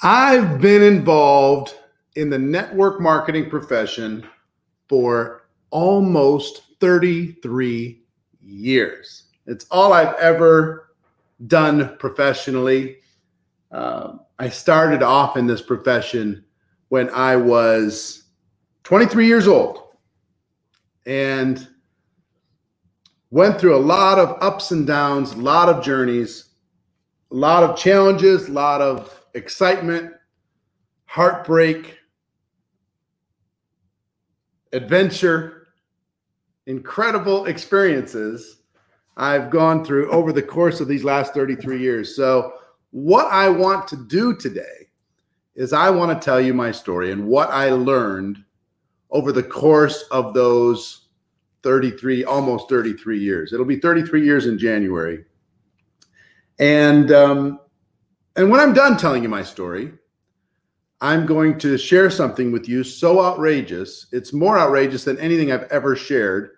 I've been involved in the network marketing profession for almost 33 years. It's all I've ever done professionally. I started off in this profession when I was 23 years old and went through a lot of ups and downs, a lot of journeys, a lot of challenges, a lot of excitement, heartbreak, adventure, incredible experiences I've gone through over the course of these last 33 years. So what I want to do today is I want to tell you my story and what I learned over the course of those almost 33 years. It'll be 33 years in January. And when I'm done telling you my story, I'm going to share something with you so outrageous. It's more outrageous than anything I've ever shared,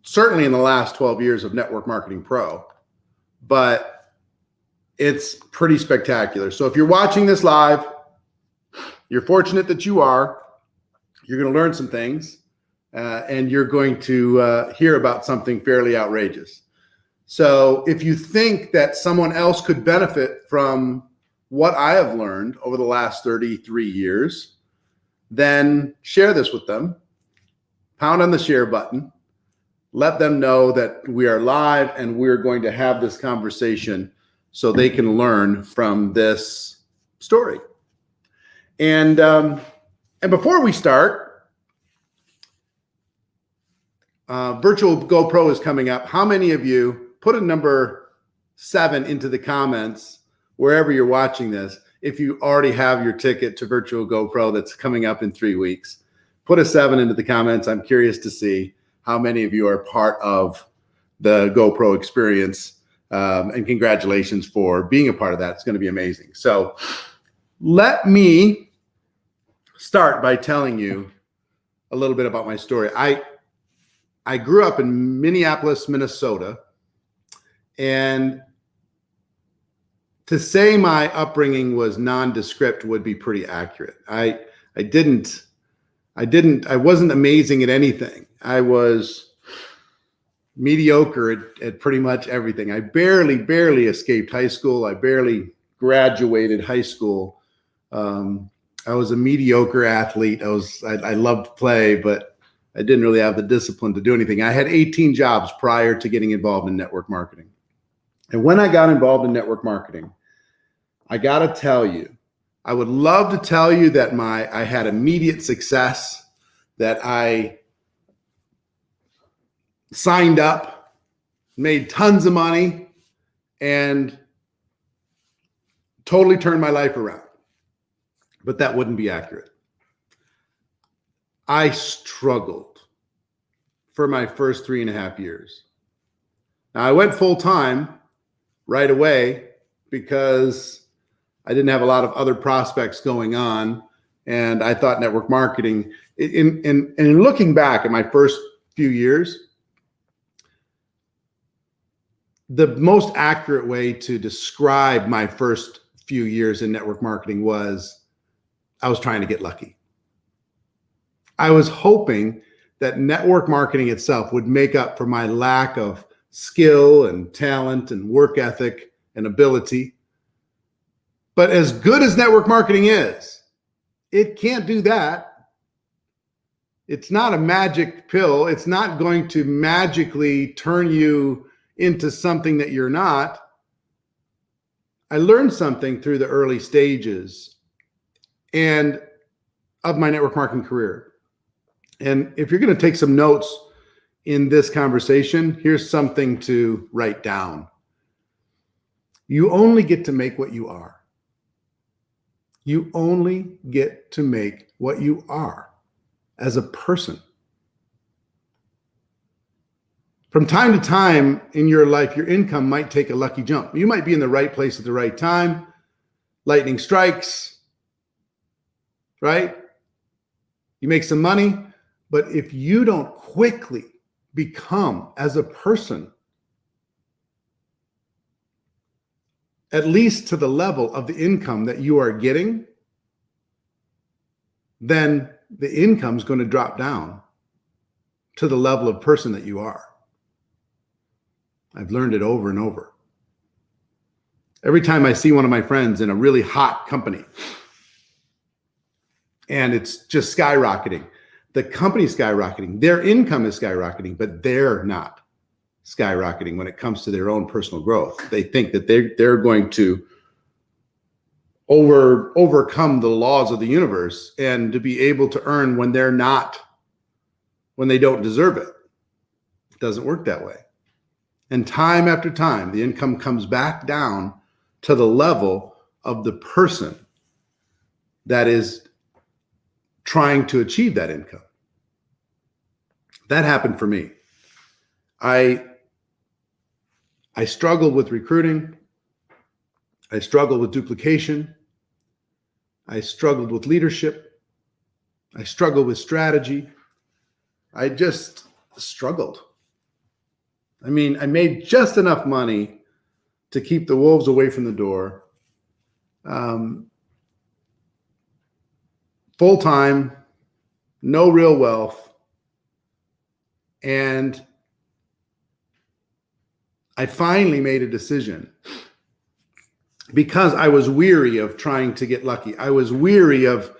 certainly in the last 12 years of Network Marketing Pro, but it's pretty spectacular. So if you're watching this live, you're fortunate that you are. You're going to learn some things, and you're going to hear about something fairly outrageous. So if you think that someone else could benefit from what I have learned over the last 33 years, then share this with them. Pound on the share button. Let them know that we are live and we're going to have this conversation so they can learn from this story. And before we start, Virtual GoPro is coming up. How many of you put a number 7 into the comments wherever you're watching this if you already have your ticket to Virtual GoPro that's coming up in 3 weeks? Put a 7 into the comments. I'm curious to see how many of you are part of the GoPro experience. And congratulations for being a part of that. It's going to be amazing. So let me start by telling you a little bit about my story. I grew up in Minneapolis, Minnesota, and to say my upbringing was nondescript would be pretty accurate. I wasn't amazing at anything. I was mediocre at pretty much everything. I barely escaped high school. I barely graduated high school. I was a mediocre athlete. I loved to play, but I didn't really have the discipline to do anything. I had 18 jobs prior to getting involved in network marketing. And when I got involved in network marketing, I got to tell you, I would love to tell you that I had immediate success, that I signed up, made tons of money, and totally turned my life around. But that wouldn't be accurate. I struggled for my first 3.5 years. Now, I went full time right away because I didn't have a lot of other prospects going on. And I thought network marketing, in looking back at my first few years, the most accurate way to describe my first few years in network marketing was I was trying to get lucky. I was hoping that network marketing itself would make up for my lack of skill and talent and work ethic and ability. But as good as network marketing is, it can't do that. It's not a magic pill. It's not going to magically turn you into something that you're not. I learned something through the early stages and of my network marketing career. And if you're going to take some notes in this conversation, here's something to write down. You only get to make what you are. You only get to make what you are as a person. From time to time in your life, your income might take a lucky jump. You might be in the right place at the right time. Lightning strikes, right? You make some money, but if you don't quickly become, as a person, at least to the level of the income that you are getting, then the income is going to drop down to the level of person that you are. I've learned it over and over. Every time I see one of my friends in a really hot company and it's just skyrocketing, the company's skyrocketing, their income is skyrocketing, but they're not skyrocketing when it comes to their own personal growth. They think that they're going to overcome the laws of the universe and to be able to earn when they're not, when they don't deserve it. It doesn't work that way. And time after time, the income comes back down to the level of the person that is trying to achieve that income. That happened for me. I struggled with recruiting. I struggled with duplication. I struggled with leadership. I struggled with strategy. I just struggled. I mean, I made just enough money to keep the wolves away from the door. Full-time, no real wealth. And I finally made a decision because I was weary of trying to get lucky. I was weary of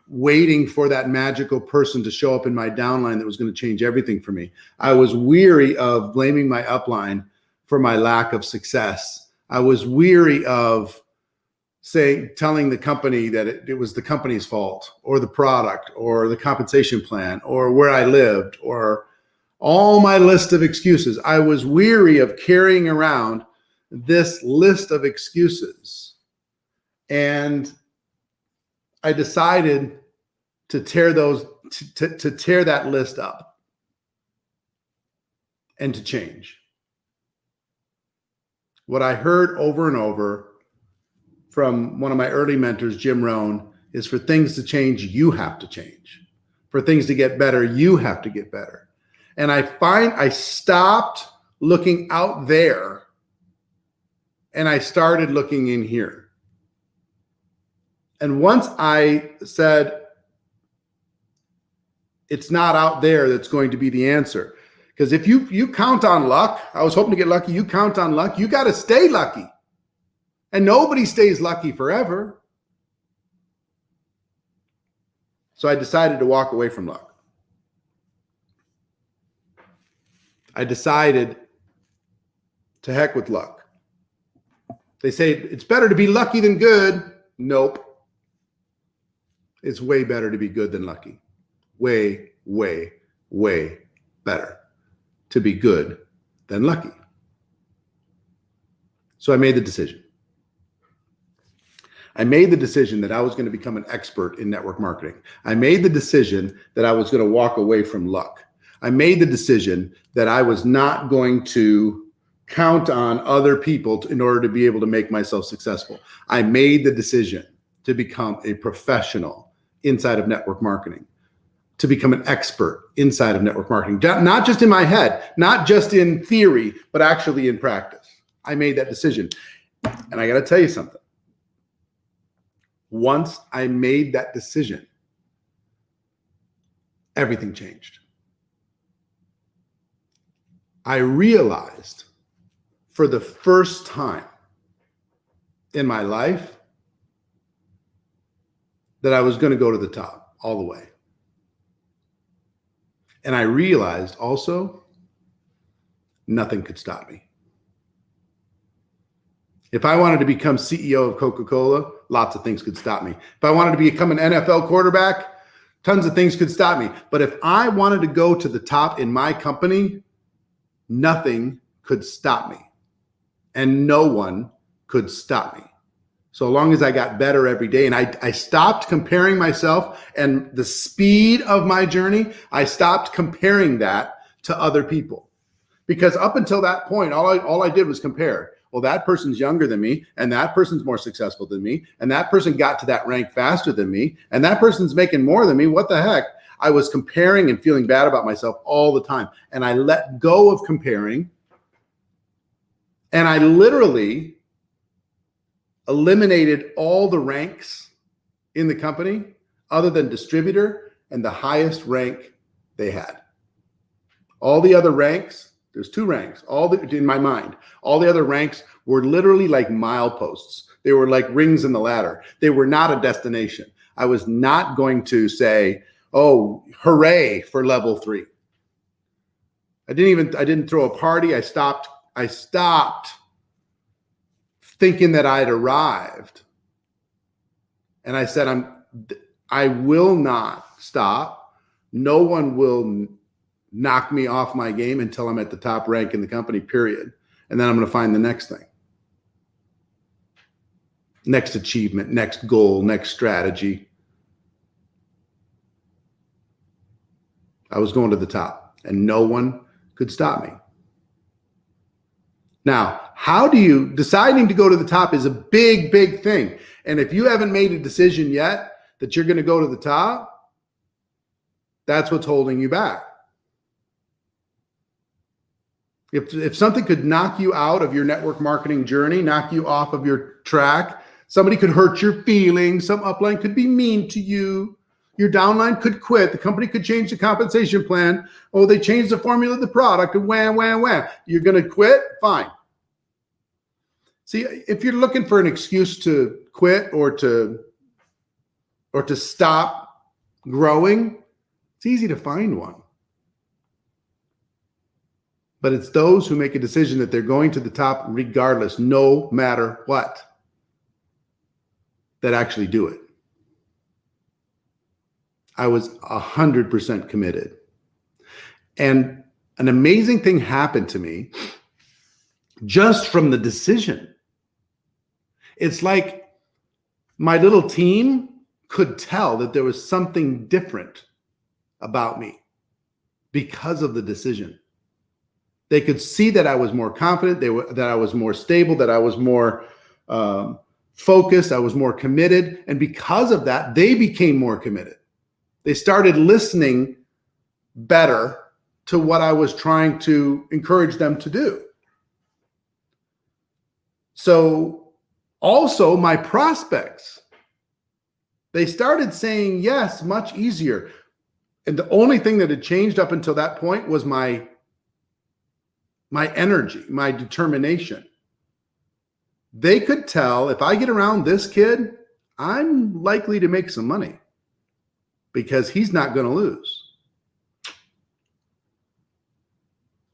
waiting for that magical person to show up in my downline that was going to change everything for me. I was weary of blaming my upline for my lack of success. I was weary of telling the company that it was the company's fault, or the product, or the compensation plan, or where I lived, or all my list of excuses. I was weary of carrying around this list of excuses. And I decided to tear that list up and to change. What I heard over and over from one of my early mentors, Jim Rohn, is for things to change, you have to change. For things to get better, you have to get better. And I stopped looking out there and I started looking in here. And once I said, it's not out there that's going to be the answer. Because if you count on luck, I was hoping to get lucky, you count on luck, you got to stay lucky. And nobody stays lucky forever. So I decided to walk away from luck. I decided to heck with luck. They say it's better to be lucky than good. Nope. It's way better to be good than lucky. Way, way, way better to be good than lucky. So I made the decision. I made the decision that I was going to become an expert in network marketing. I made the decision that I was going to walk away from luck. I made the decision that I was not going to count on other people in order to be able to make myself successful. I made the decision to become a professional inside of network marketing, to become an expert inside of network marketing, not just in my head, not just in theory, but actually in practice. I made that decision. And I got to tell you something. Once I made that decision, everything changed. I realized for the first time in my life that I was going to go to the top all the way. And I realized also nothing could stop me. If I wanted to become CEO of Coca-Cola, lots of things could stop me. If I wanted to become an NFL quarterback, tons of things could stop me. But if I wanted to go to the top in my company, nothing could stop me. And no one could stop me. So long as I got better every day and I stopped comparing myself and the speed of my journey, I stopped comparing that to other people. Because up until that point, all I did was compare. Well, that person's younger than me, and that person's more successful than me, and that person got to that rank faster than me, and that person's making more than me. What the heck? I was comparing and feeling bad about myself all the time. And I let go of comparing. And I literally eliminated all the ranks in the company other than distributor and the highest rank they had. All the other ranks, there's 2 ranks, in my mind, all the other ranks were literally like mileposts. They were like rings in the ladder. They were not a destination. I was not going to say, oh, hooray for level 3. I didn't throw a party. I stopped thinking that I'd arrived. And I said, I will not stop. No one will knock me off my game until I'm at the top rank in the company, period. And then I'm going to find the next thing. Next achievement, next goal, next strategy. I was going to the top and no one could stop me. Now, deciding to go to the top is a big, big thing. And if you haven't made a decision yet that you're going to go to the top, that's what's holding you back. If something could knock you out of your network marketing journey, knock you off of your track, somebody could hurt your feelings, some upline could be mean to you, your downline could quit, the company could change the compensation plan, oh, they changed the formula of the product, and wham, wham, wham. You're going to quit? Fine. See, if you're looking for an excuse to quit or to stop growing, it's easy to find one. But it's those who make a decision that they're going to the top regardless, no matter what, that actually do it. I was 100% committed. And an amazing thing happened to me just from the decision. It's like my little team could tell that there was something different about me because of the decision. They could see that I was more confident, that I was more stable, that I was more focused, I was more committed. And because of that, they became more committed. They started listening better to what I was trying to encourage them to do. So also my prospects, they started saying yes much easier. And the only thing that had changed up until that point was my energy, my determination. They could tell if I get around this kid, I'm likely to make some money because he's not going to lose.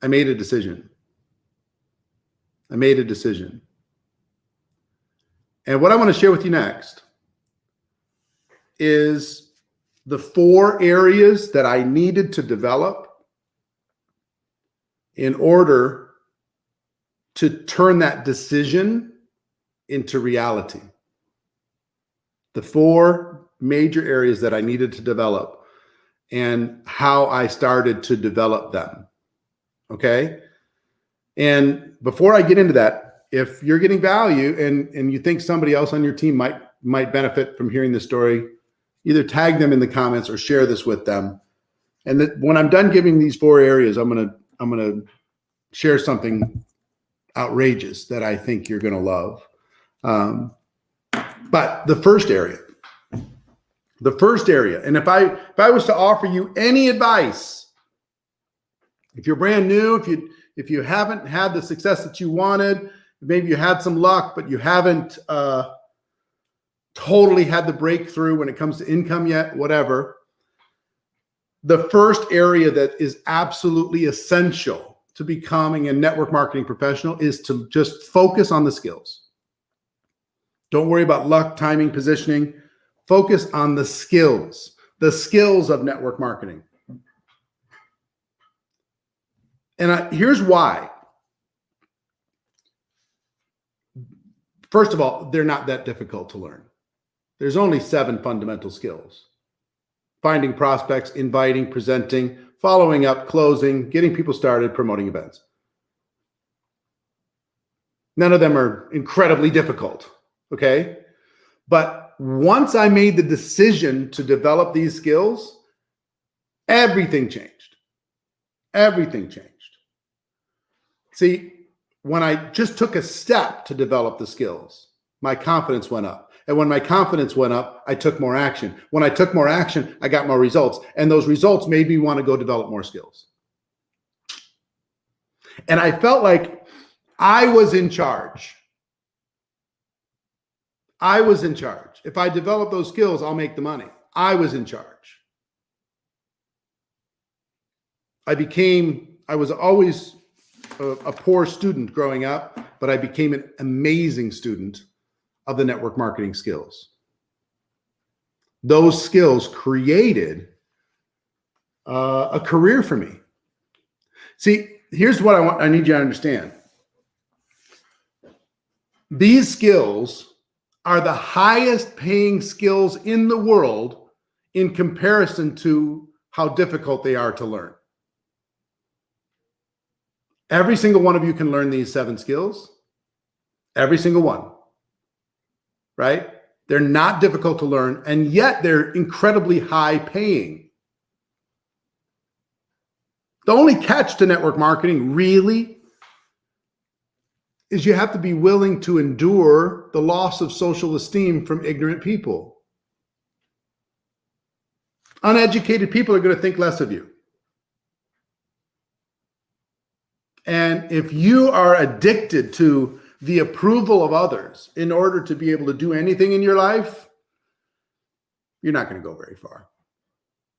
I made a decision. And what I want to share with you next is the 4 areas that I needed to develop in order to turn that decision into reality. The 4 major areas that I needed to develop and how I started to develop them. Okay? And before I get into that, if you're getting value and you think somebody else on your team might benefit from hearing this story, either tag them in the comments or share this with them. And when I'm done giving these 4 areas, I'm gonna share something outrageous that I think you're gonna love. But the first area, and if I was to offer you any advice, if you're brand new, if you haven't had the success that you wanted, maybe you had some luck, but you haven't totally had the breakthrough when it comes to income yet, whatever. The first area that is absolutely essential to becoming a network marketing professional is to just focus on the skills. Don't worry about luck, timing, positioning. Focus on the skills of network marketing. And here's why. First of all, they're not that difficult to learn. There's only 7 fundamental skills: finding prospects, inviting, presenting, following up, closing, getting people started, promoting events. None of them are incredibly difficult, okay? But once I made the decision to develop these skills, everything changed. Everything changed. See, when I just took a step to develop the skills, my confidence went up. And when my confidence went up, I took more action. When I took more action, I got more results. And those results made me want to go develop more skills. And I felt like I was in charge. I was in charge. If I develop those skills, I'll make the money. I was in charge. I was always a poor student growing up, but I became an amazing student of the network marketing skills. Those skills created a career for me. See, here's what I need you to understand. These skills are the highest paying skills in the world in comparison to how difficult they are to learn. Every single one of you can learn these 7 skills. Every single one. Right? They're not difficult to learn, and yet they're incredibly high paying. The only catch to network marketing really is you have to be willing to endure the loss of social esteem from ignorant people. Uneducated people are going to think less of you. And if you are addicted to the approval of others in order to be able to do anything in your life, you're not going to go very far.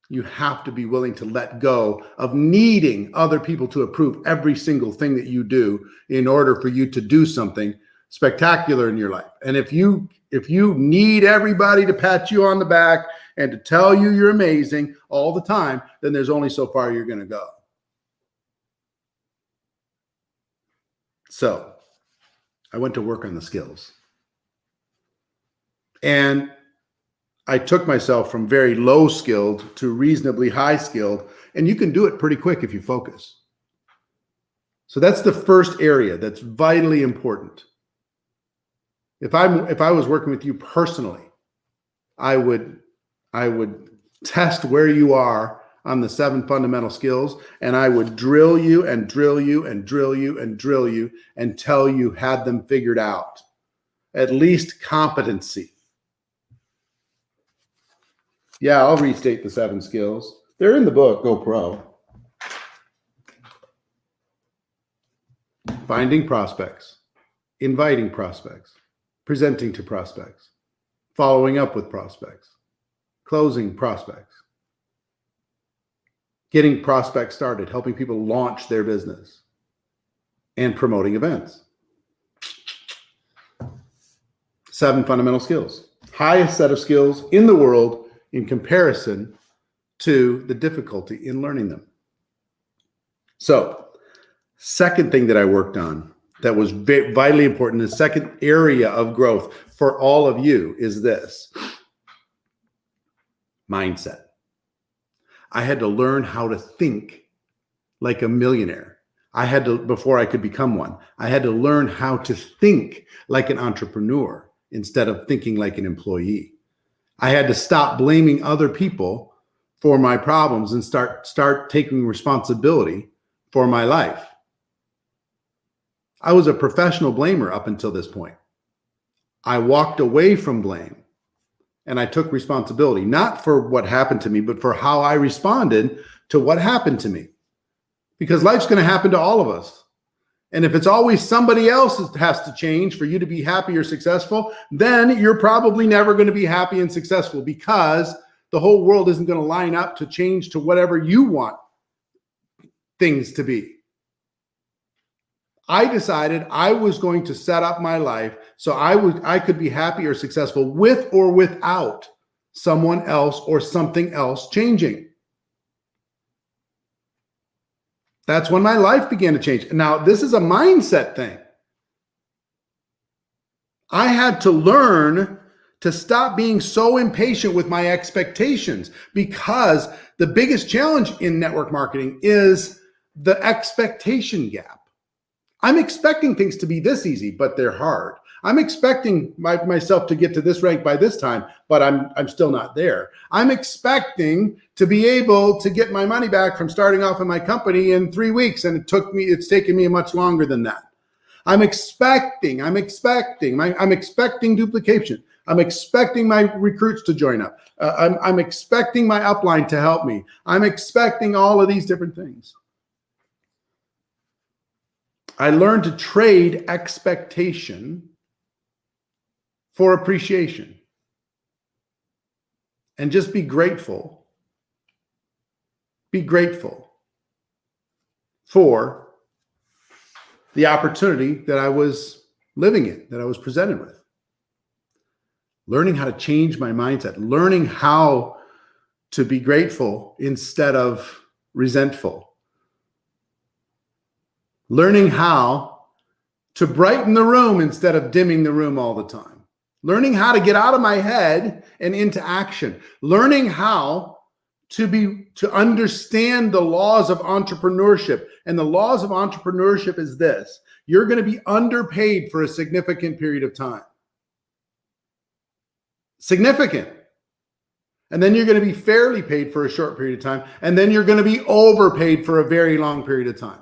You have to be willing to let go of needing other people to approve every single thing that you do in order for you to do something spectacular in your life. And if you need everybody to pat you on the back and to tell you you're amazing all the time, then there's only so far you're going to go. So I went to work on the skills. And I took myself from very low skilled to reasonably high skilled, and you can do it pretty quick if you focus. So that's the first area that's vitally important. If I was working with you personally, I would test where you are on the 7 fundamental skills, and I would drill you and drill you and drill you and drill you until you had them figured out. At least competency. Yeah, I'll restate the 7 skills. They're in the book, Go Pro. Finding prospects, inviting prospects, presenting to prospects, following up with prospects, closing prospects, getting prospects started, helping people launch their business, and promoting events. 7 fundamental skills. Highest set of skills in the world in comparison to the difficulty in learning them. So, second thing that I worked on that was vitally important, the second area of growth for all of you is this: mindset. I had to learn how to think like a millionaire. Before I could become one, I had to learn how to think like an entrepreneur instead of thinking like an employee. I had to stop blaming other people for my problems and start taking responsibility for my life. I was a professional blamer up until this point. I walked away from blame and I took responsibility, not for what happened to me, but for how I responded to what happened to me. Because life's going to happen to all of us. And if it's always somebody else that has to change for you to be happy or successful, then you're probably never going to be happy and successful, because the whole world isn't going to line up to change to whatever you want things to be. I decided I was going to set up my life so I could be happy or successful with or without someone else or something else changing. That's when my life began to change. Now, this is a mindset thing. I had to learn to stop being so impatient with my expectations, because the biggest challenge in network marketing is the expectation gap. I'm expecting things to be this easy, but they're hard. I'm expecting myself to get to this rank by this time, but I'm still not there. I'm expecting to be able to get my money back from starting off in my company in 3 weeks, and it's taken me much longer than that. I'm expecting duplication. I'm expecting my recruits to join up. I'm expecting my upline to help me. I'm expecting all of these different things. I learned to trade expectation for appreciation and just be grateful. Be grateful for the opportunity that I was living in, that I was presented with. Learning how to change my mindset, learning how to be grateful instead of resentful. Learning how to brighten the room instead of dimming the room all the time. Learning how to get out of my head and into action. Learning how to understand the laws of entrepreneurship. And the laws of entrepreneurship is this: you're going to be underpaid for a significant period of time. Significant. And then you're going to be fairly paid for a short period of time. And then you're going to be overpaid for a very long period of time.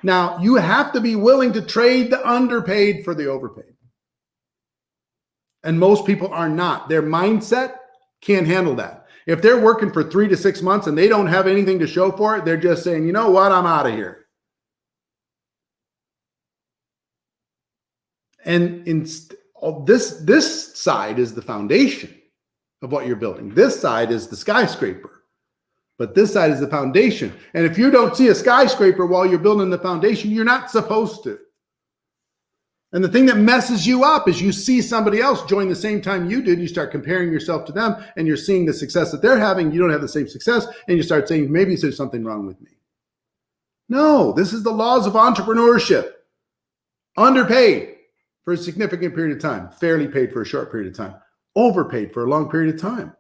Now, you have to be willing to trade the underpaid for the overpaid. And most people are not. Their mindset can't handle that. If they're working for 3 to 6 months and they don't have anything to show for it, they're just saying, you know what, I'm out of here. And this side is the foundation of what you're building. This side is the skyscraper, but this side is the foundation. And if you don't see a skyscraper while you're building the foundation, you're not supposed to. And the thing that messes you up is you see somebody else join the same time you did. You start comparing yourself to them and you're seeing the success that they're having. You don't have the same success. And you start saying, maybe there's something wrong with me. No, this is the laws of entrepreneurship. Underpaid for a significant period of time, fairly paid for a short period of time, overpaid for a long period of time.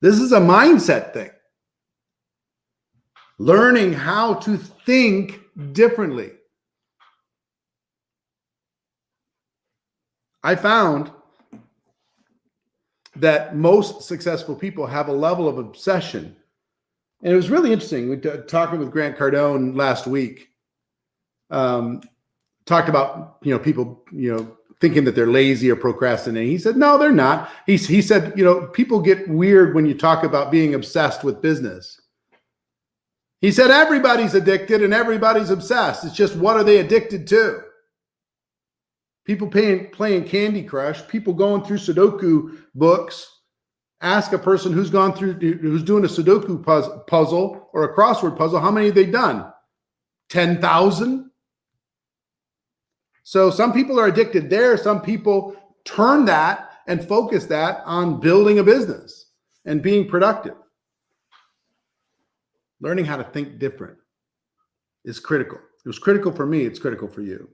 This is a mindset thing. Learning how to think differently. I found that most successful people have a level of obsession. And it was really interesting. We talking with Grant Cardone last week. Talked about, people, thinking that they're lazy or procrastinating. He said, no, they're not. He said, people get weird when you talk about being obsessed with business. He said, everybody's addicted and everybody's obsessed. It's just, what are they addicted to? People playing Candy Crush, people going through Sudoku books. Ask a person who's doing a Sudoku puzzle or a crossword puzzle, how many have they done? 10,000? So some people are addicted there. Some people turn that and focus that on building a business and being productive. Learning how to think different is critical. It was critical for me. It's critical for you.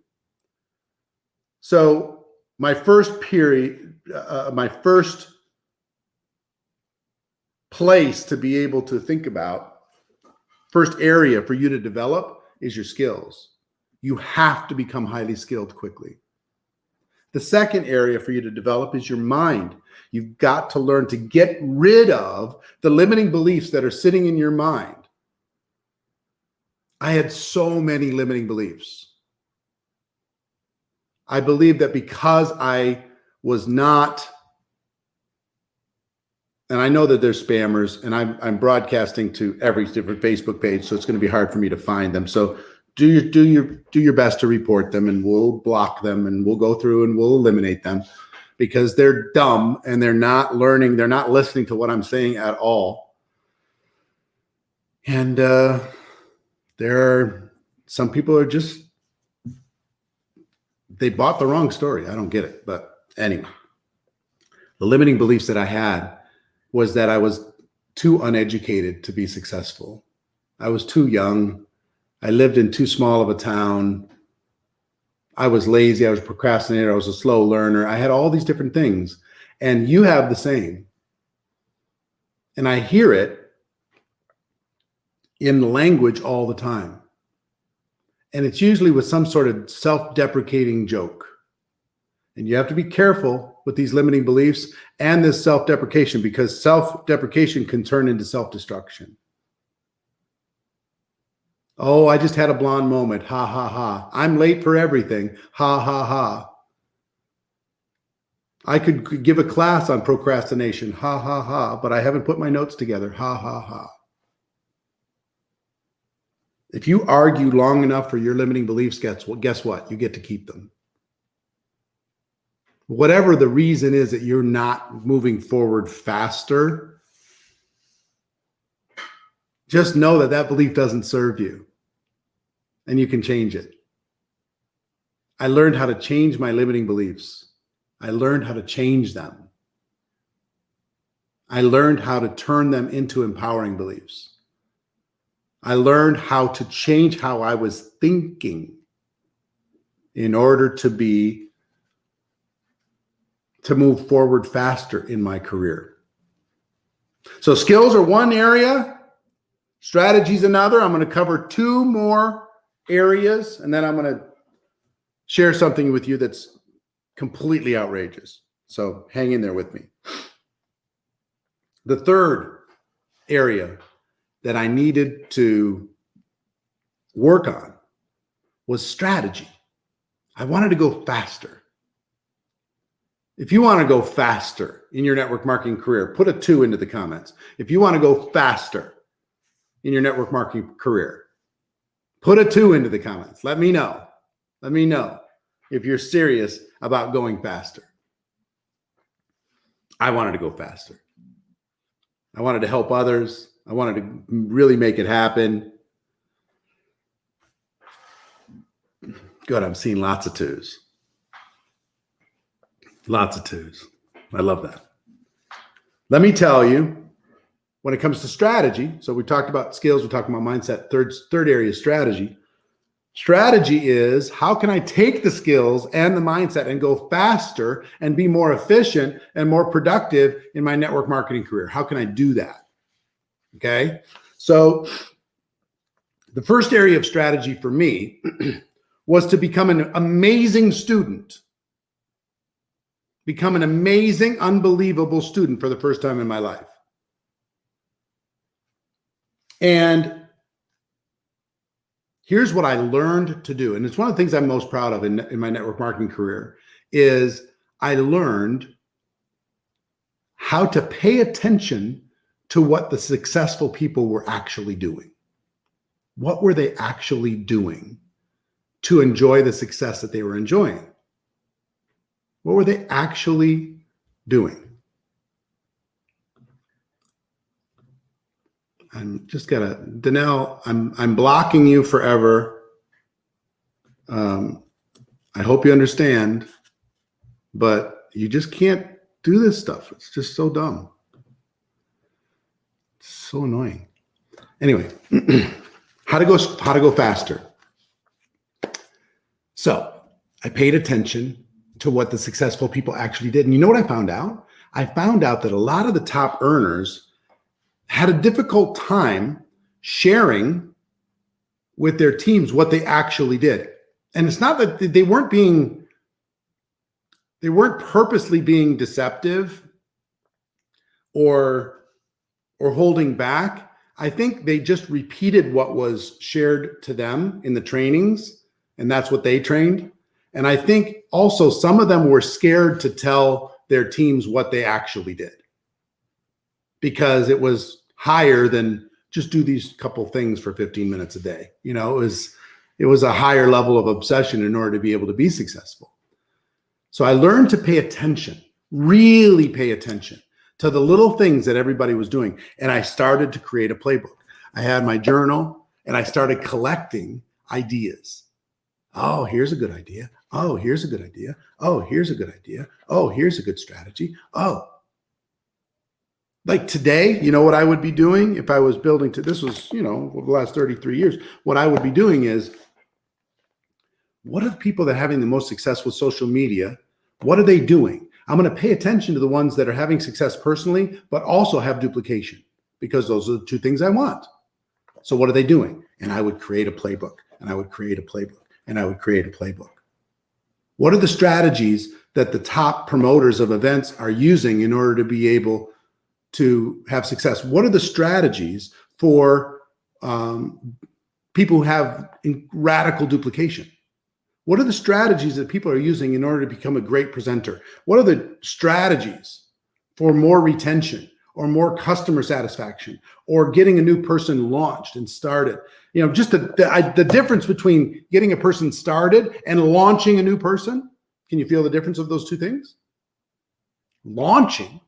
So my first place to be able to think about, first area for you to develop is your skills. You have to become highly skilled quickly. The second area for you to develop is your mind. You've got to learn to get rid of the limiting beliefs that are sitting in your mind. I had so many limiting beliefs. I believe that because I was not, and I know that there's spammers, and I'm broadcasting to every different Facebook page, so it's going to be hard for me to find them. So do your best to report them, and we'll block them, and we'll go through and we'll eliminate them because they're dumb and they're not learning. They're not listening to what I'm saying at all. And there are some people are just, they bought the wrong story. I don't get it. But anyway, the limiting beliefs that I had was that I was too uneducated to be successful. I was too young. I lived in too small of a town. I was lazy. I was a procrastinator. I was a slow learner. I had all these different things. And you have the same. And I hear it in language all the time. And it's usually with some sort of self-deprecating joke. And you have to be careful with these limiting beliefs and this self-deprecation, because self-deprecation can turn into self-destruction. Oh, I just had a blonde moment. Ha, ha, ha. I'm late for everything. Ha, ha, ha. I could give a class on procrastination. Ha, ha, ha. But I haven't put my notes together. Ha, ha, ha. If you argue long enough for your limiting beliefs, guess what? You get to keep them. Whatever the reason is that you're not moving forward faster, just know that that belief doesn't serve you and you can change it. I learned how to change my limiting beliefs. I learned how to change them. I learned how to turn them into empowering beliefs. I learned how to change how I was thinking in order to move forward faster in my career. So skills are one area, strategies another. I'm going to cover two more areas, and then I'm going to share something with you that's completely outrageous. So hang in there with me. The third area that I needed to work on was strategy. I wanted to go faster. If you want to go faster in your network marketing career, put a 2 into the comments. If you want to go faster in your network marketing career, put a 2 into the comments. Let me know. Let me know if you're serious about going faster. I wanted to go faster. I wanted to help others. I wanted to really make it happen. Good. I'm seeing lots of 2s. Lots of 2s. I love that. Let me tell you, when it comes to strategy, so we talked about skills, we talked about mindset, third area is strategy. Strategy is, how can I take the skills and the mindset and go faster and be more efficient and more productive in my network marketing career? How can I do that? Okay. So the first area of strategy for me was to become an amazing student. Become an amazing, unbelievable student for the first time in my life. And here's what I learned to do. And it's one of the things I'm most proud of in my network marketing career is I learned how to pay attention to what the successful people were actually doing. What were they actually doing to enjoy the success that they were enjoying? What were they actually doing? I'm just gonna, Danelle, I'm blocking you forever. I hope you understand, but you just can't do this stuff. It's just so dumb. It's so annoying. Anyway, how to go faster. So I paid attention to what the successful people actually did. And you know what I found out? I found out that a lot of the top earners had a difficult time sharing with their teams what they actually did. And it's not that they weren't purposely being deceptive or holding back. I think they just repeated what was shared to them in the trainings, and that's what they trained. And I think also some of them were scared to tell their teams what they actually did because it was higher than just do these couple things for 15 minutes a day. You know, it was a higher level of obsession in order to be able to be successful. So I learned to pay attention, really pay attention to the little things that everybody was doing. And I started to create a playbook. I had my journal and I started collecting ideas. Oh, here's a good idea. Oh, here's a good idea. Oh, here's a good idea. Oh, here's a good strategy. Oh, like today, you know what I would be doing if I was building this was, you know, over the last 33 years, what I would be doing is, what are the people that are having the most success with social media? What are they doing? I'm going to pay attention to the ones that are having success personally, but also have duplication because those are the two things I want. So what are they doing? And I would create a playbook and I would create a playbook and I would create a playbook. What are the strategies that the top promoters of events are using in order to be able to have success? What are the strategies for people who have radical duplication? What are the strategies that people are using in order to become a great presenter? What are the strategies for more retention or more customer satisfaction or getting a new person launched and started? You know, just the difference between getting a person started and launching a new person. Can you feel the difference of those two things? Launching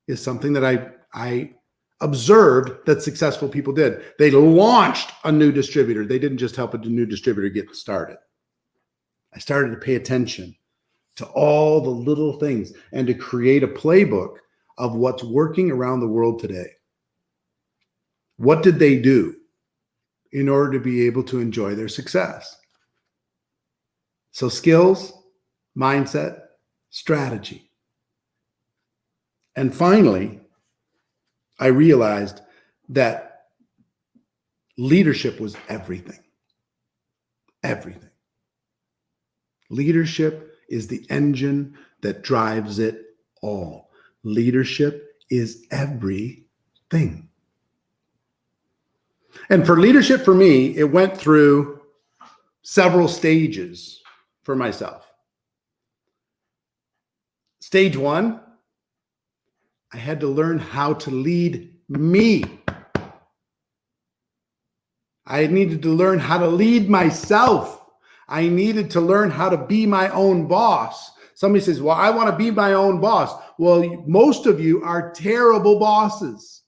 is something that I observed that successful people did. They launched a new distributor. They didn't just help a new distributor get started. I started to pay attention to all the little things and to create a playbook of what's working around the world today. What did they do in order to be able to enjoy their success? So skills, mindset, strategy. And finally, I realized that leadership was everything. Everything. Leadership is the engine that drives it all. Leadership is everything. And for leadership, for me, it went through several stages for myself. Stage one, I had to learn how to lead me. I needed to learn how to lead myself. I needed to learn how to be my own boss. Somebody says, well, I want to be my own boss. Well, most of you are terrible bosses.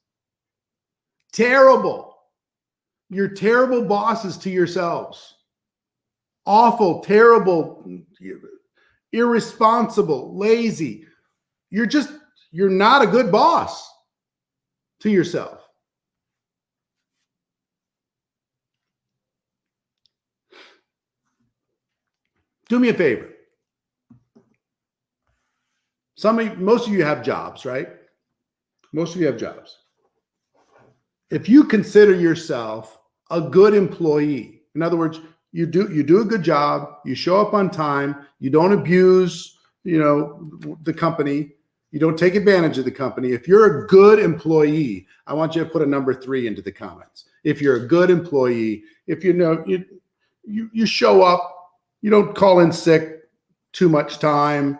Terrible. You're terrible bosses to yourselves. Awful, terrible, irresponsible, lazy. You're not a good boss to yourself. Do me a favor. Most of you have jobs, right? Most of you have jobs. If you consider yourself a good employee, in other words, you do a good job, you show up on time, you don't abuse, the company, you don't take advantage of the company. If you're a good employee, I want you to put a number 3 into the comments. If you're a good employee, if you show up, you don't call in sick too much time,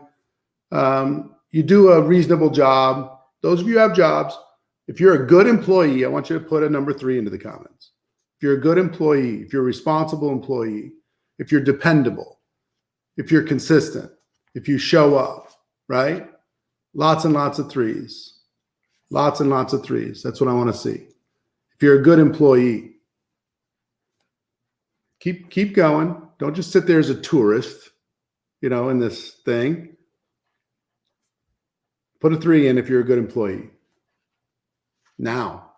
you do a reasonable job. Those of you who have jobs, if you're a good employee, I want you to put a number 3 into the comments. If you're a good employee, if you're a responsible employee, if you're dependable, if you're consistent, if you show up, right? Lots and lots of 3s. Lots and lots of 3s. That's what I want to see. If you're a good employee, keep going. Don't just sit there as a tourist, in this thing. Put a 3 in if you're a good employee. Now,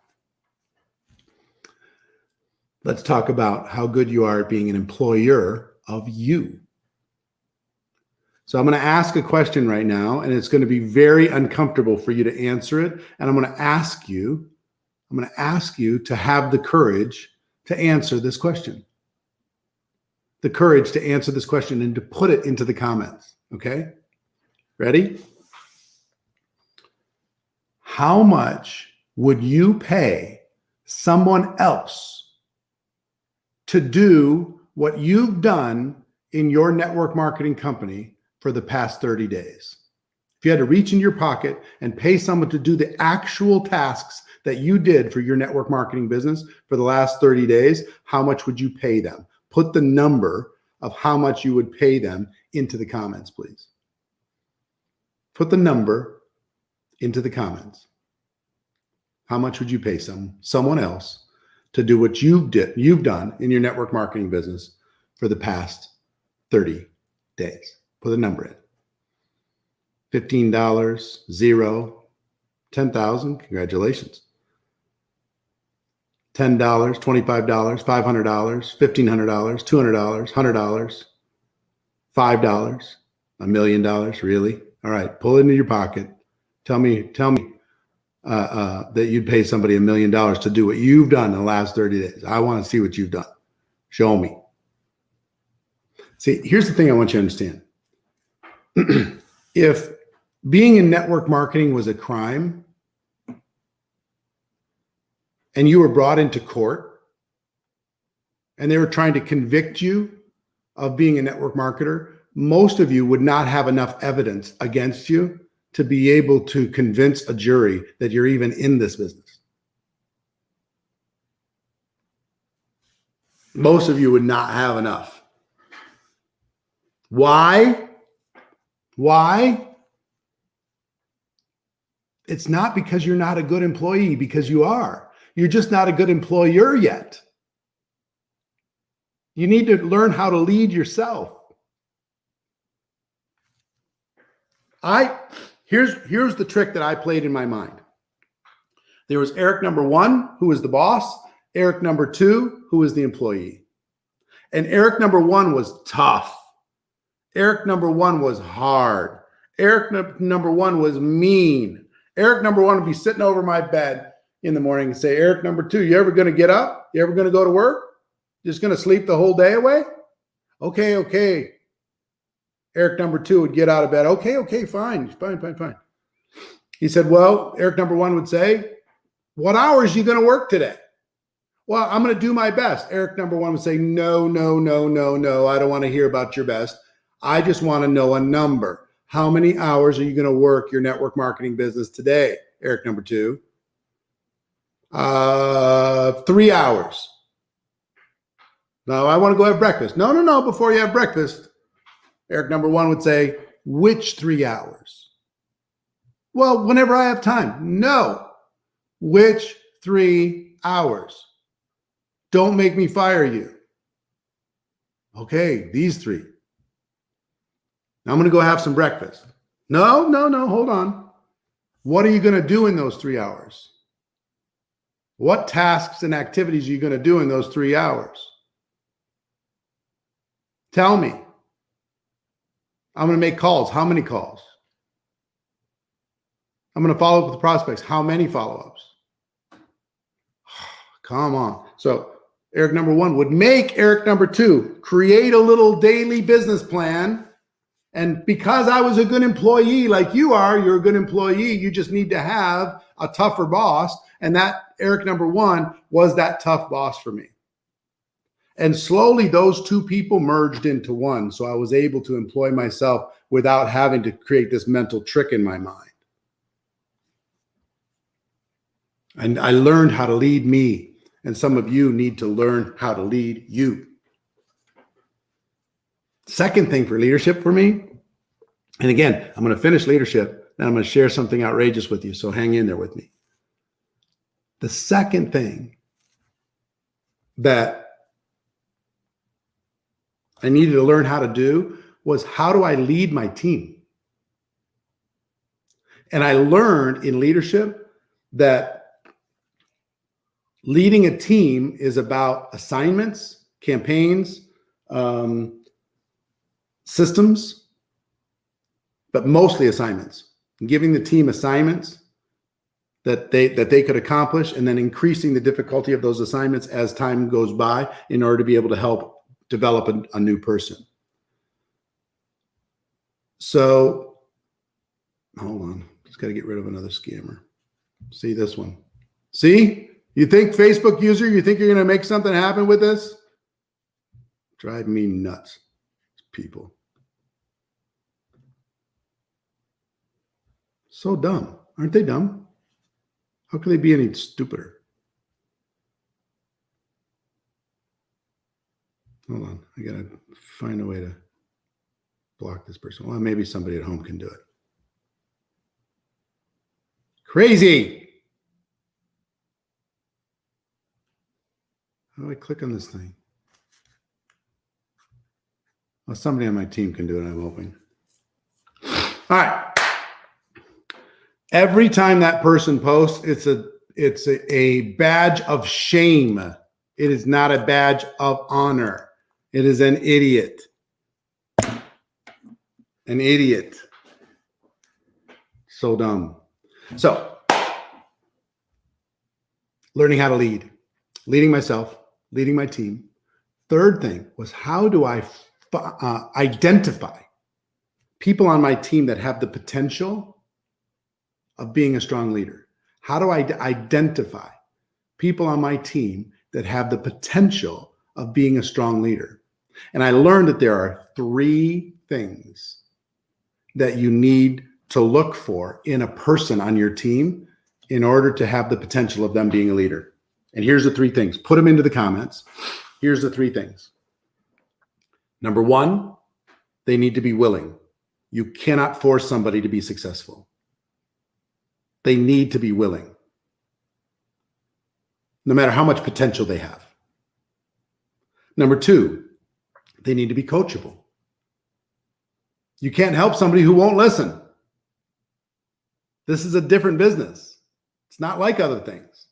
let's talk about how good you are at being an employer of you. So I'm going to ask a question right now, and it's going to be very uncomfortable for you to answer it. And I'm going to ask you to have the courage to answer this question. The courage to answer this question and to put it into the comments. Okay? Ready? How much would you pay someone else to do what you've done in your network marketing company for the past 30 days? If you had to reach in your pocket and pay someone to do the actual tasks that you did for your network marketing business for the last 30 days, how much would you pay them? Put the number of how much you would pay them into the comments, please. Put the number into the comments. How much would you pay someone else to do what you've done in your network marketing business for the past 30 days? Put a number in. $15, 0, 10,000. Congratulations. $10, $25, $500, $1,500, $200, $100, $5, $1 million. Really? All right. Pull it into your pocket. Tell me that you'd pay somebody $1 million to do what you've done in the last 30 days. I want to see what you've done. Show me. See, here's the thing I want you to understand. If being in network marketing was a crime and you were brought into court and they were trying to convict you of being a network marketer, most of you would not have enough evidence against you to be able to convince a jury that you're even in this business. Most of you would not have enough. Why? Why? It's not because you're not a good employee, because you are. You're just not a good employer yet. You need to learn how to lead yourself. Here's the trick that I played in my mind. There was Eric number one, who was the boss, Eric number two, who was the employee. And Eric number one was tough. Eric number one was hard. Eric number one was mean. Eric number one would be sitting over my bed in the morning and say, Eric number two, you ever going to get up? You ever going to go to work? Just going to sleep the whole day away? Okay. Eric number two would get out of bed. Okay, fine. He said, well, Eric number one would say, what hours are you going to work today? Well, I'm going to do my best. Eric number one would say, no. I don't want to hear about your best. I just want to know a number. How many hours are you going to work your network marketing business today? Eric number two. 3 hours. No, I want to go have breakfast. No. Before you have breakfast, Eric number one would say, which 3 hours? Well, whenever I have time. No. Which 3 hours? Don't make me fire you. Okay, these 3. I'm going to go have some breakfast. No, hold on. What are you going to do in those 3 hours? What tasks and activities are you going to do in those 3 hours? Tell me. I'm going to make calls. How many calls? I'm going to follow up with the prospects. How many follow-ups? Come on. So Eric number one would make Eric number two create a little daily business plan. And because I was a good employee like you are, you're a good employee. You just need to have a tougher boss. And that Eric number one was that tough boss for me. And slowly those two people merged into one. So I was able to employ myself without having to create this mental trick in my mind. And I learned how to lead me. And some of you need to learn how to lead you. Second thing for leadership for me, and again, I'm going to finish leadership, then I'm going to share something outrageous with you. So hang in there with me. The second thing that I needed to learn how to do was, how do I lead my team? And I learned in leadership that leading a team is about assignments, campaigns, systems, but mostly assignments. Giving the team assignments that they could accomplish, and then increasing the difficulty of those assignments as time goes by in order to be able to help develop a new person. So, hold on. Just got to get rid of another scammer. See this one. See? You think Facebook user, you think you're going to make something happen with this? Drive me nuts, people. So dumb. Aren't they dumb? How can they be any stupider? Hold on. I got to find a way to block this person. Well, maybe somebody at home can do it. Crazy. How do I click on this thing? Well, somebody on my team can do it, I'm hoping. All right. Every time that person posts, it's a badge of shame. It is not a badge of honor. It is an idiot. An idiot. So dumb. So, learning how to lead. Leading myself, leading my team. Third thing was, how do I identify people on my team that have the potential of being a strong leader? How do I identify people on my team that have the potential of being a strong leader. And I learned that there are 3 things that you need to look for in a person on your team in order to have the potential of them being a leader. And here's the 3 things. Put them into the comments. Here's the 3 things. Number 1, they need to be willing. You cannot force somebody to be successful. They need to be willing, no matter how much potential they have. Number 2, they need to be coachable. You can't help somebody who won't listen. This is a different business. It's not like other things.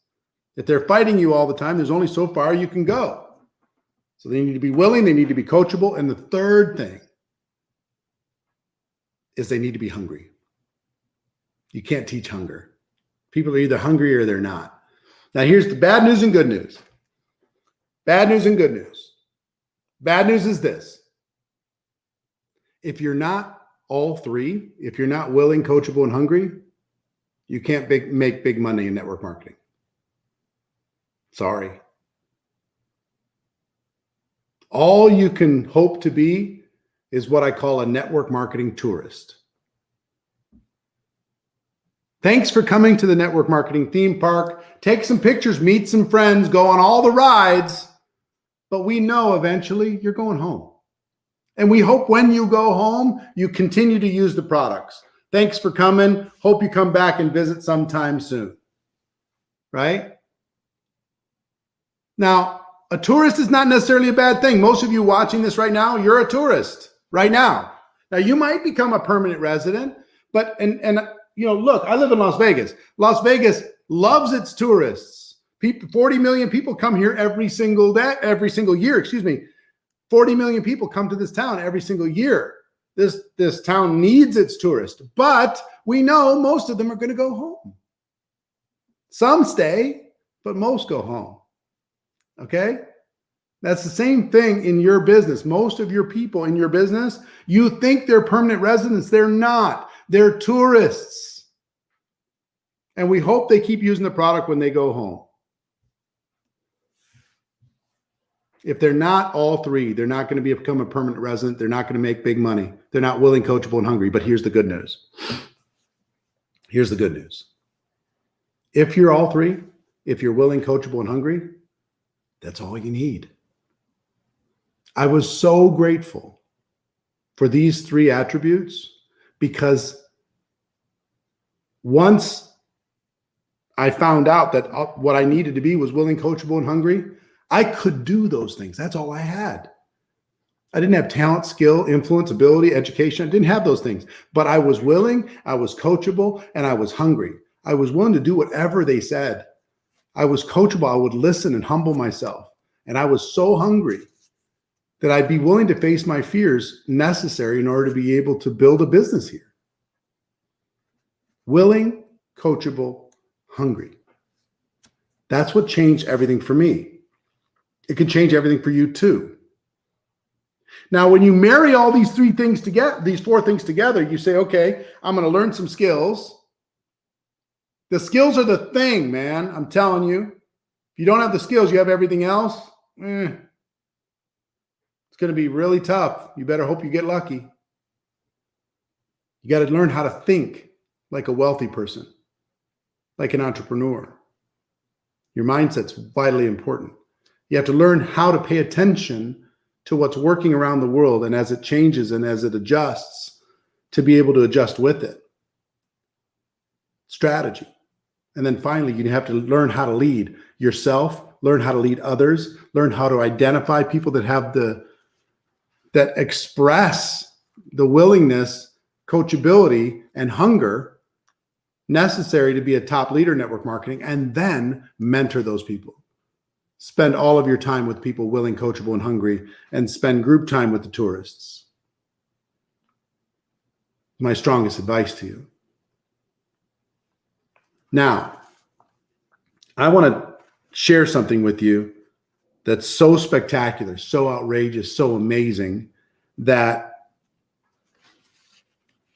If they're fighting you all the time, there's only so far you can go. So they need to be willing, they need to be coachable. And the third thing is they need to be hungry. You can't teach hunger. People are either hungry or they're not. Now here's the bad news and good news. Bad news and good news. Bad news is this. If you're not all 3, if you're not willing, coachable, and hungry, you can't make big money in network marketing. Sorry. All you can hope to be is what I call a network marketing tourist. Thanks for coming to the network marketing theme park. Take some pictures, meet some friends, go on all the rides, but we know eventually you're going home. And we hope when you go home, you continue to use the products. Thanks for coming. Hope you come back and visit sometime soon. Right? Now, a tourist is not necessarily a bad thing. Most of you watching this right now, you're a tourist right now. Now, you might become a permanent resident, but, and you know, look, I live in Las Vegas. Las Vegas loves its tourists. 40 million people come here every single year, 40 million people come to this town every single year. This town needs its tourists, but we know most of them are going to go home. Some stay, but most go home. Okay? That's the same thing in your business. Most of your people in your business, you think they're permanent residents. They're not. They're tourists. And we hope they keep using the product when they go home. If they're not all 3, they're not going to become a permanent resident. They're not going to make big money. They're not willing, coachable, and hungry. But here's the good news. Here's the good news. If you're all 3, if you're willing, coachable, and hungry, that's all you need. I was so grateful for these 3 attributes because once I found out that what I needed to be was willing, coachable, and hungry, I could do those things. That's all I had. I didn't have talent, skill, influence, ability, education. I didn't have those things, but I was willing, I was coachable, and I was hungry. I was willing to do whatever they said. I was coachable. I would listen and humble myself. And I was so hungry that I'd be willing to face my fears necessary in order to be able to build a business here. Willing, coachable, hungry. That's what changed everything for me. It can change everything for you too. Now, when you marry all these 4 things together, you say, okay, I'm going to learn some skills. The skills are the thing, man. I'm telling you. If you don't have the skills, you have everything else. It's going to be really tough. You better hope you get lucky. You got to learn how to think like a wealthy person, like an entrepreneur. Your mindset's vitally important. You have to learn how to pay attention to what's working around the world and as it changes and as it adjusts, to be able to adjust with it. Strategy. And then finally, you have to learn how to lead yourself, learn how to lead others, learn how to identify people that have that express the willingness, coachability, and hunger necessary to be a top leader in network marketing, and then mentor those people. Spend all of your time with people willing, coachable, and hungry, and spend group time with the tourists. My strongest advice to you. Now, I want to share something with you that's so spectacular, so outrageous, so amazing that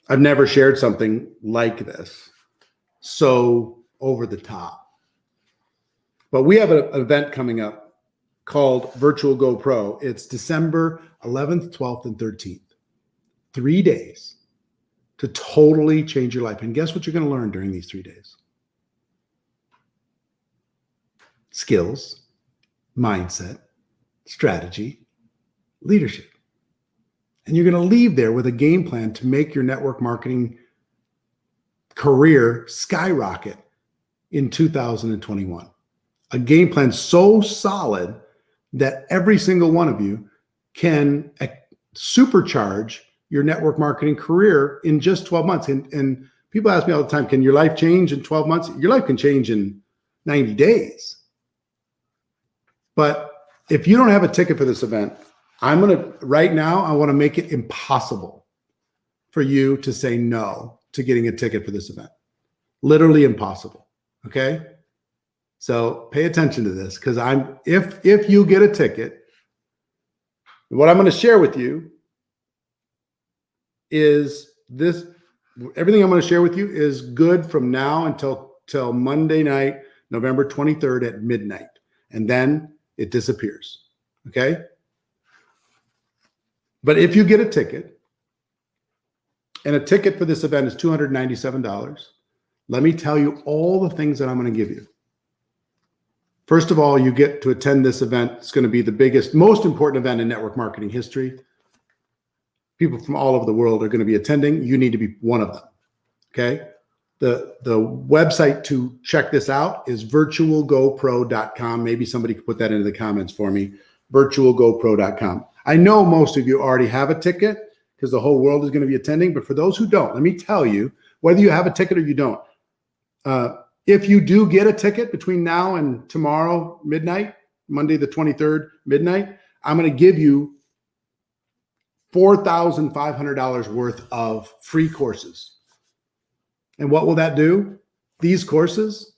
I've never shared something like this. So over the top. But we have an event coming up called Virtual Go Pro. It's December 11th, 12th, and 13th. 3 days to totally change your life. And guess what you're going to learn during these 3 days? Skills, mindset, strategy, leadership. And you're going to leave there with a game plan to make your network marketing career skyrocket in 2021. A game plan so solid that every single one of you can supercharge your network marketing career in just 12 months. And people ask me all the time, can your life change in 12 months? Your life can change in 90 days. But if you don't have a ticket for this event, right now, I want to make it impossible for you to say no to getting a ticket for this event. Literally impossible. Okay? So pay attention to this, because if you get a ticket, what I'm going to share with you is this. Everything I'm going to share with you is good from now until Monday night, November 23rd at midnight. And then it disappears. Okay? But if you get a ticket, and a ticket for this event is $297, let me tell you all the things that I'm going to give you. First of all, you get to attend this event. It's going to be the biggest, most important event in network marketing history. People from all over the world are going to be attending. You need to be one of them. Okay? The website to check this out is virtualgopro.com. Maybe somebody could put that into the comments for me. Virtualgopro.com. I know most of you already have a ticket because the whole world is going to be attending. But for those who don't, let me tell you, whether you have a ticket or you don't, if you do get a ticket between now and tomorrow midnight, Monday the 23rd midnight, I'm going to give you $4,500 worth of free courses. And what will that do? These courses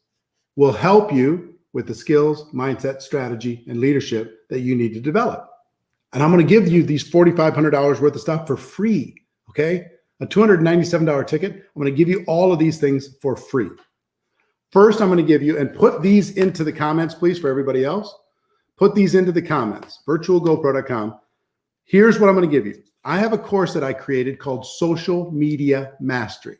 will help you with the skills, mindset, strategy, and leadership that you need to develop. And I'm going to give you these $4,500 worth of stuff for free, okay? A $297 ticket, I'm going to give you all of these things for free. First, I'm going to give you, and put these into the comments, please, for everybody else. Put these into the comments, virtualgopro.com. Here's what I'm going to give you. I have a course that I created called Social Media Mastery.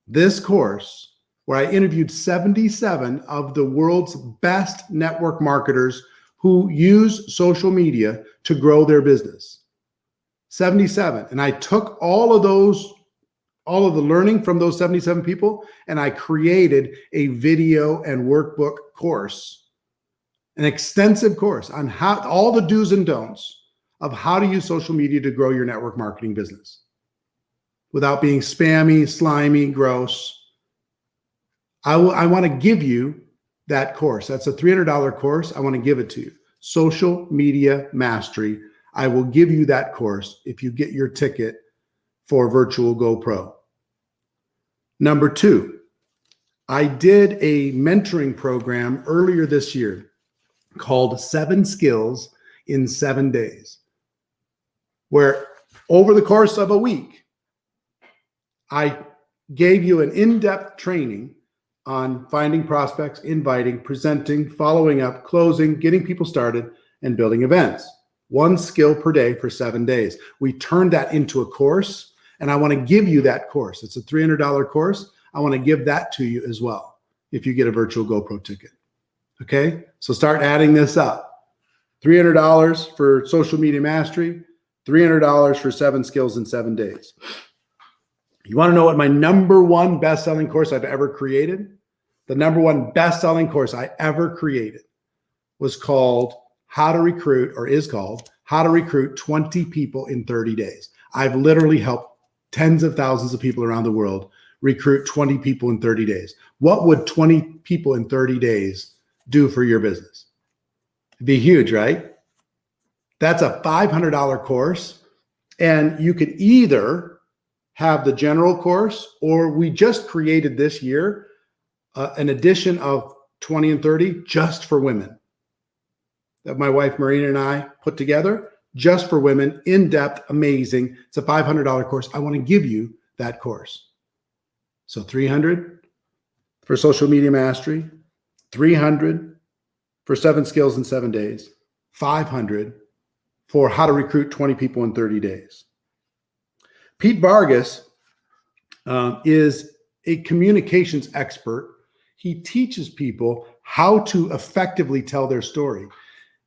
This course, where I interviewed 77 of the world's best network marketers who use social media to grow their business. 77. And I took all of the learning from those 77 people, and I created a video and workbook course, an extensive course on how all the do's and don'ts of how to use social media to grow your network marketing business without being spammy, slimy, gross. I want to give you that course. That's a $300 course. I want to give it to you. Social Media Mastery. I will give you that course if you get your ticket for Virtual Go Pro. Number two, I did a mentoring program earlier this year called 7 Skills in 7 Days, where over the course of a week, I gave you an in-depth training on finding prospects, inviting, presenting, following up, closing, getting people started, and building events. 1 skill per day for 7 days. We turned that into a course, and I want to give you that course. It's a $300 course. I want to give that to you as well if you get a Virtual GoPro ticket. Okay? So start adding this up. $300 for Social Media Mastery, $300 for 7 skills in 7 days. You want to know what my #1 best-selling course I've ever created? The #1 best-selling course I ever created was called is called How to Recruit 20 People in 30 Days. I've literally helped tens of thousands of people around the world recruit 20 people in 30 days. What would 20 people in 30 days do for your business? It'd be huge, right? That's a $500 course. And you could either have the general course, or we just created this year an edition of 20 and 30 just for women that my wife Marina and I put together just for women, in-depth, amazing. It's a $500 course. I want to give you that course. So $300 for Social Media Mastery, $300 for 7 skills in 7 days, 500 for how to recruit 20 people in 30 days. Pete Vargas is a communications expert. He teaches people how to effectively tell their story.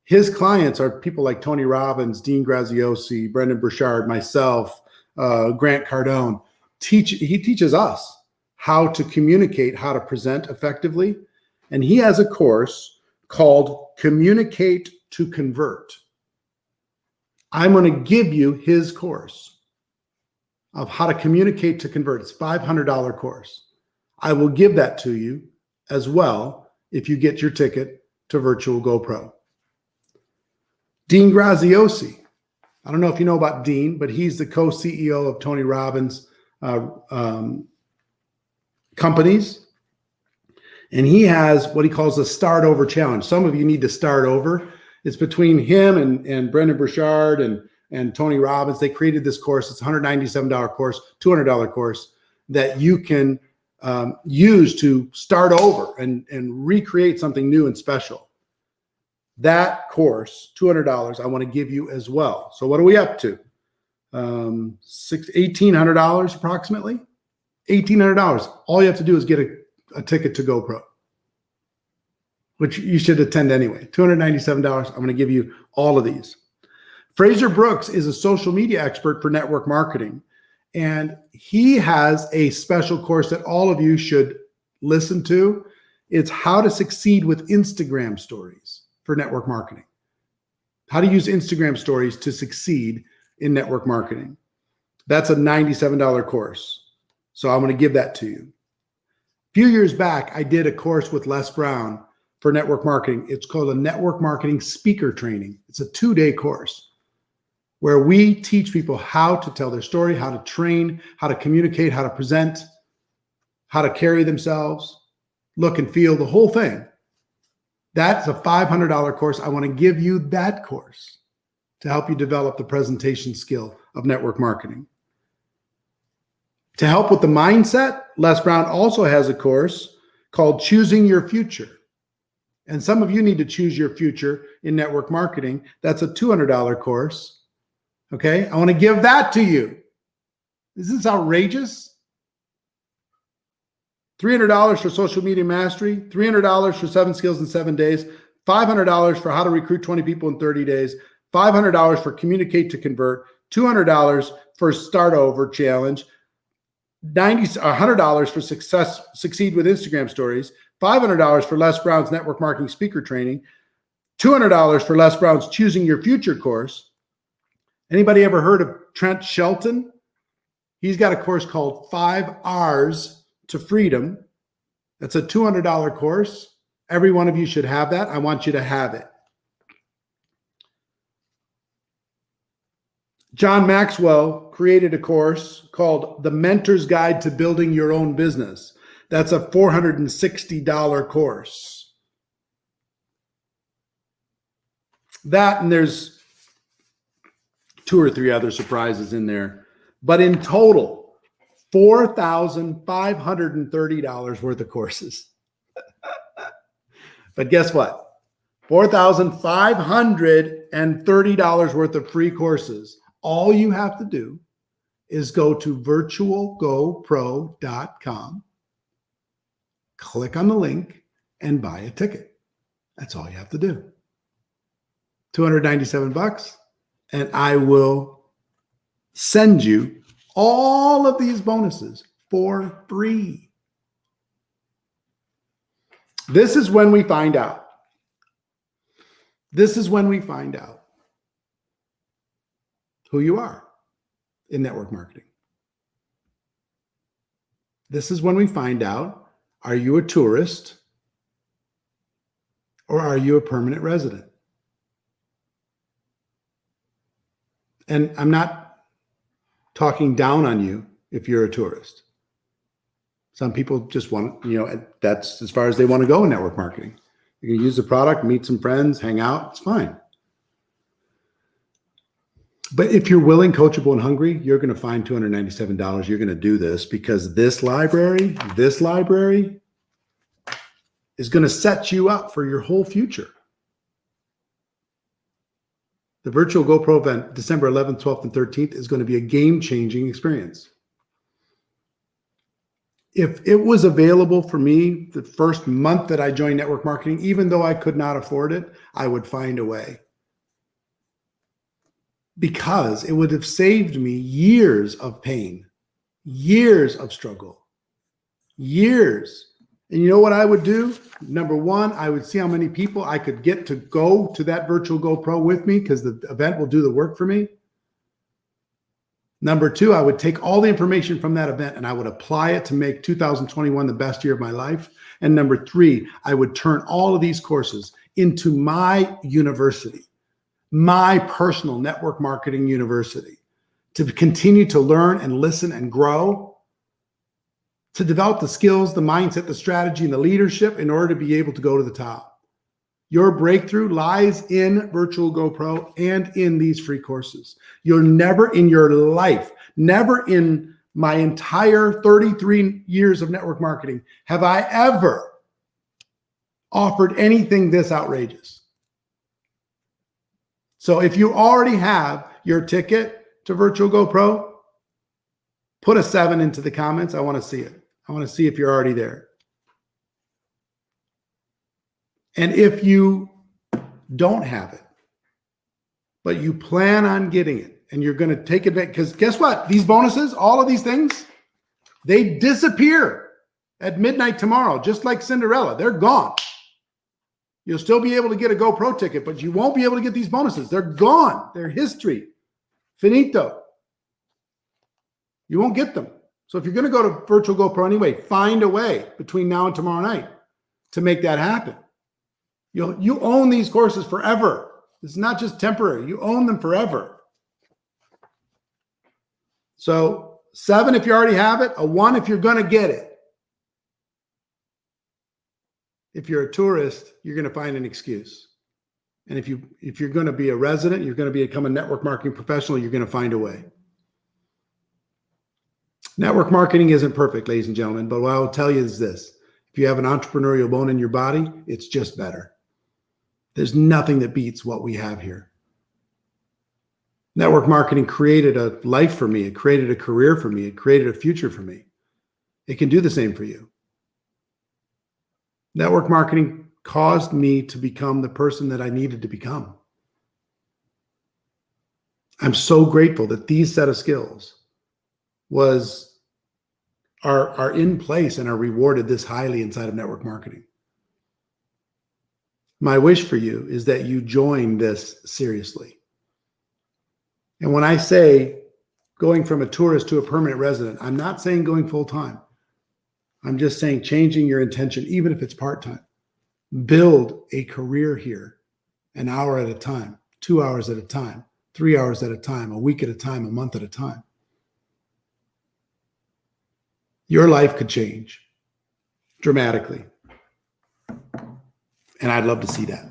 His clients are people like Tony Robbins, Dean Graziosi, Brendan Burchard, myself, Grant Cardone. He teaches us how to communicate, how to present effectively. And he has a course called Communicate to Convert. I'm going to give you his course of how to communicate to convert. It's a $500 course. I will give that to you as well if you get your ticket to Virtual GoPro. Dean Graziosi. I don't know if you know about Dean, but he's the co-CEO of Tony Robbins companies. And he has what he calls a start over challenge. Some of you need to start over. It's between him and Brendan Burchard and Tony Robbins. They created this course. It's a $197 course, $200 course that you can use to start over and recreate something new and special. That course, $200, I want to give you as well. So what are we up to? $1,800 approximately. $1,800. All you have to do is get a ticket to GoPro, which you should attend anyway. $297. I'm going to give you all of these. Fraser Brooks is a social media expert for network marketing, and he has a special course that all of you should listen to. It's how to succeed with Instagram stories for network marketing. How to use Instagram stories to succeed in network marketing. That's a $97 course. So I'm going to give that to you. A few years back, I did a course with Les Brown for network marketing. It's called a network marketing speaker training. It's a 2-day course where we teach people how to tell their story, how to train, how to communicate, how to present, how to carry themselves, look and feel, the whole thing. That's a $500 course. I want to give you that course to help you develop the presentation skill of network marketing. To help with the mindset, Les Brown also has a course called Choosing Your Future. And some of you need to choose your future in network marketing. That's a $200 course. Okay, I want to give that to you. Is this outrageous? $300 for social media mastery, $300 for 7 skills in 7 days, $500 for how to recruit 20 people in 30 days, $500 for communicate to convert, $200 for start over challenge, $100 for succeed with Instagram stories, $500 for Les Brown's network marketing speaker training, $200 for Les Brown's Choosing Your Future course. Anybody ever heard of Trent Shelton? He's got a course called 5 R's to Freedom. That's a $200 course. Every one of you should have that. I want you to have it. John Maxwell created a course called The Mentor's Guide to Building Your Own Business. That's a $460 course. That, and there's 2 or 3 other surprises in there. But in total, $4,530 worth of courses. But guess what? $4,530 worth of free courses. All you have to do is go to virtualgopro.com, click on the link, and buy a ticket. That's all you have to do. $297, and I will send you all of these bonuses for free. This is when we find out. This is when we find out who you are in network marketing. This is when we find out, are you a tourist or are you a permanent resident? And I'm not talking down on you if you're a tourist. Some people just want, that's as far as they want to go in network marketing. You can use the product, meet some friends, hang out, it's fine. But if you're willing, coachable, and hungry, you're going to find $297. You're going to do this because this library is going to set you up for your whole future. The virtual GoPro event, December 11th, 12th, and 13th, is going to be a game-changing experience. If it was available for me the first month that I joined network marketing, even though I could not afford it, I would find a way. Because it would have saved me years of pain, years of struggle, years. And you know what I would do? Number one, I would see how many people I could get to go to that virtual GoPro with me, because the event will do the work for me. Number two, I would take all the information from that event and I would apply it to make 2021 the best year of my life. And number three, I would turn all of these courses into my university, my personal network marketing university, to continue to learn and listen and grow, to develop the skills, the mindset, the strategy, and the leadership in order to be able to go to the top. Your breakthrough lies in virtual GoPro and in these free courses. You'll never in your life, never in my entire 33 years of network marketing, have I ever offered anything this outrageous. So if you already have your ticket to virtual GoPro, put a 7 into the comments. I want to see it. I want to see if you're already there. And if you don't have it, but you plan on getting it and you're going to take advantage, because guess what? These bonuses, all of these things, they disappear at midnight tomorrow, just like Cinderella. They're gone. You'll still be able to get a GoPro ticket, but you won't be able to get these bonuses. They're gone. They're history. Finito. You won't get them. So if you're going to go to virtual GoPro anyway, find a way between now and tomorrow night to make that happen. You own these courses forever. It's not just temporary. You own them forever. So 7 if you already have it, a 1 if you're going to get it. If you're a tourist, you're going to find an excuse. And if you're going to be a resident, you're going to become a network marketing professional, you're going to find a way. Network marketing isn't perfect, ladies and gentlemen, but what I'll tell you is this. If you have an entrepreneurial bone in your body, it's just better. There's nothing that beats what we have here. Network marketing created a life for me. It created a career for me. It created a future for me. It can do the same for you. Network marketing caused me to become the person that I needed to become. I'm so grateful that these set of skills are in place and are rewarded this highly inside of network marketing. My wish for you is that you join this seriously. And when I say going from a tourist to a permanent resident, I'm not saying going full time. I'm just saying changing your intention, even if it's part-time. Build a career here, an hour at a time, 2 hours at a time, 3 hours at a time, a week at a time, a month at a time. Your life could change dramatically. And I'd love to see that.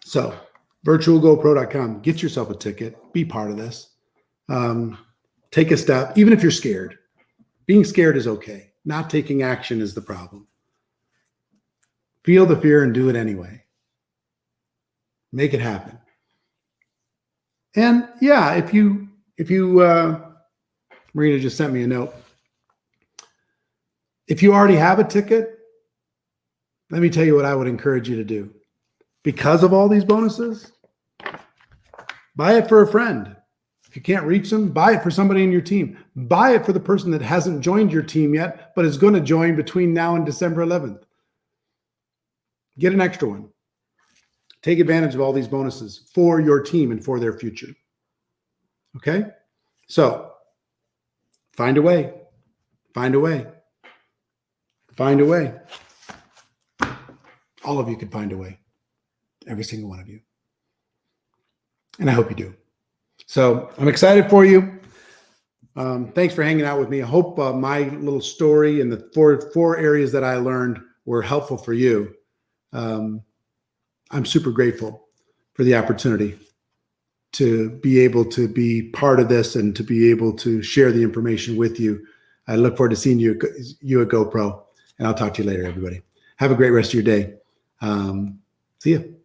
So virtualgopro.com, get yourself a ticket, be part of this. Take a step, even if you're scared. Being scared is okay. Not taking action is the problem. Feel the fear and do it anyway. Make it happen. And yeah, if you Marina just sent me a note. If you already have a ticket, let me tell you what I would encourage you to do. Because of all these bonuses, buy it for a friend. If you can't reach them, buy it for somebody in your team. Buy it for the person that hasn't joined your team yet, but is going to join between now and December 11th. Get an extra one. Take advantage of all these bonuses for your team and for their future. Okay? So, find a way. Find a way. Find a way. All of you could find a way. Every single one of you. And I hope you do. So I'm excited for you. Thanks for hanging out with me. I hope my little story and the four areas that I learned were helpful for you. I'm super grateful for the opportunity to be able to be part of this and to be able to share the information with you. I look forward to seeing you at GoPro, and I'll talk to you later, everybody. Have a great rest of your day. See you.